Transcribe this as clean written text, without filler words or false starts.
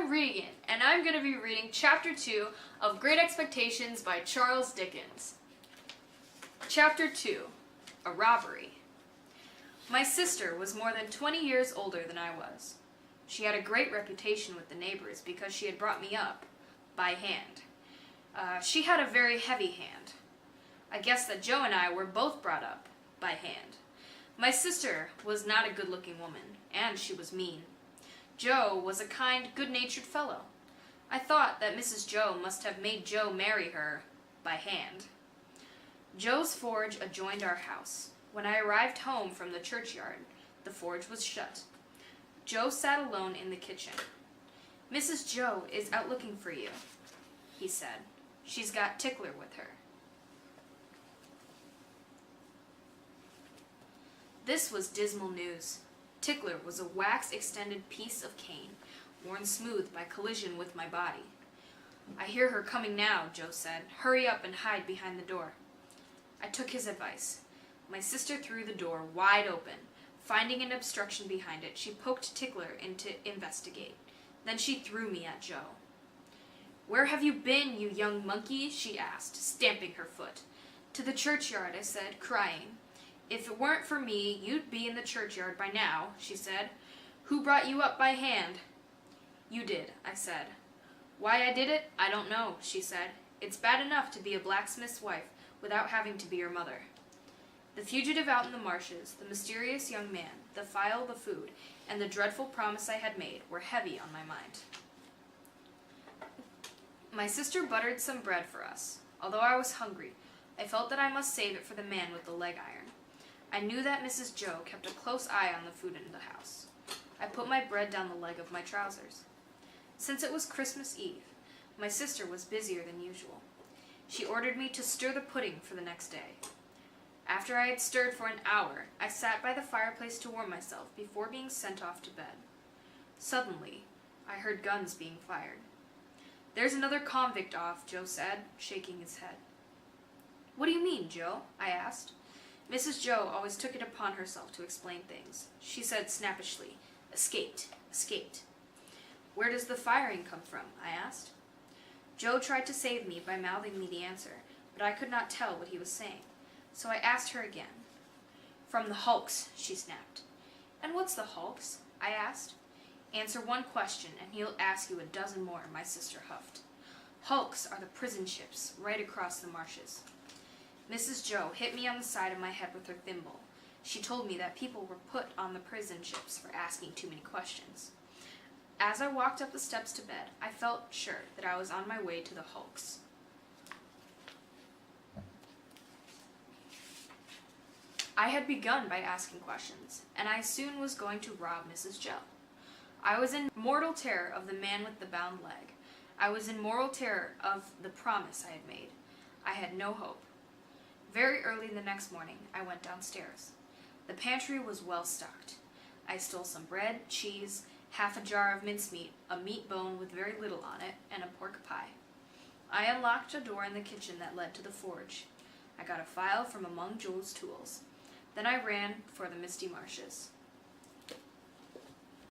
I'm Regan, and I'm going to be reading Chapter 2 of Great Expectations by Charles Dickens. Chapter 2, A Robbery. My sister was more than 20 years older than I was. She had a great reputation with the neighbors because she had brought me up by hand. She had a very heavy hand. I guess that Joe and I were both brought up by hand. My sister was not a good-looking woman, and she was mean. Joe was a kind, good-natured fellow. I thought that Mrs. Joe must have made Joe marry her by hand. Joe's forge adjoined our house. When I arrived home from the churchyard, the forge was shut. Joe sat alone in the kitchen. "Mrs. Joe is out looking for you," he said. "She's got Tickler with her." This was dismal news. Tickler was a wax-extended piece of cane, worn smooth by collision with my body. "I hear her coming now," Joe said. "Hurry up and hide behind the door." I took his advice. My sister threw the door wide open. Finding an obstruction behind it, she poked Tickler in to investigate. Then she threw me at Joe. "Where have you been, you young monkey?" she asked, stamping her foot. "To the churchyard," I said, crying. "If it weren't for me, you'd be in the churchyard by now," she said. "Who brought you up by hand?" "You did," I said. "Why I did it, I don't know," she said. "It's bad enough to be a blacksmith's wife without having to be your mother." The fugitive out in the marshes, the mysterious young man, the phial of food, and the dreadful promise I had made were heavy on my mind. My sister buttered some bread for us. Although I was hungry, I felt that I must save it for the man with the leg iron. I knew that Mrs. Joe kept a close eye on the food in the house. I put my bread down the leg of my trousers. Since it was Christmas Eve, my sister was busier than usual. She ordered me to stir the pudding for the next day. After I had stirred for an hour, I sat by the fireplace to warm myself before being sent off to bed. Suddenly, I heard guns being fired. "There's another convict off," Joe said, shaking his head. "What do you mean, Joe?" I asked. Mrs. Joe always took it upon herself to explain things. She said snappishly, "Escaped, escaped." "Where does the firing come from?" I asked. Joe tried to save me by mouthing me the answer, but I could not tell what he was saying. So I asked her again. "From the hulks," she snapped. "And what's the hulks?" I asked. "Answer one question, and he'll ask you a dozen more," my sister huffed. "Hulks are the prison ships right across the marshes." Mrs. Joe hit me on the side of my head with her thimble. She told me that people were put on the prison ships for asking too many questions. As I walked up the steps to bed, I felt sure that I was on my way to the hulks. I had begun by asking questions, and I soon was going to rob Mrs. Joe. I was in mortal terror of the man with the bound leg. I was in mortal terror of the promise I had made. I had no hope. Very early the next morning, I went downstairs. The pantry was well stocked. I stole some bread, cheese, half a jar of mincemeat, a meat bone with very little on it, and a pork pie. I unlocked a door in the kitchen that led to the forge. I got a file from among Joe's tools. Then I ran for the misty marshes.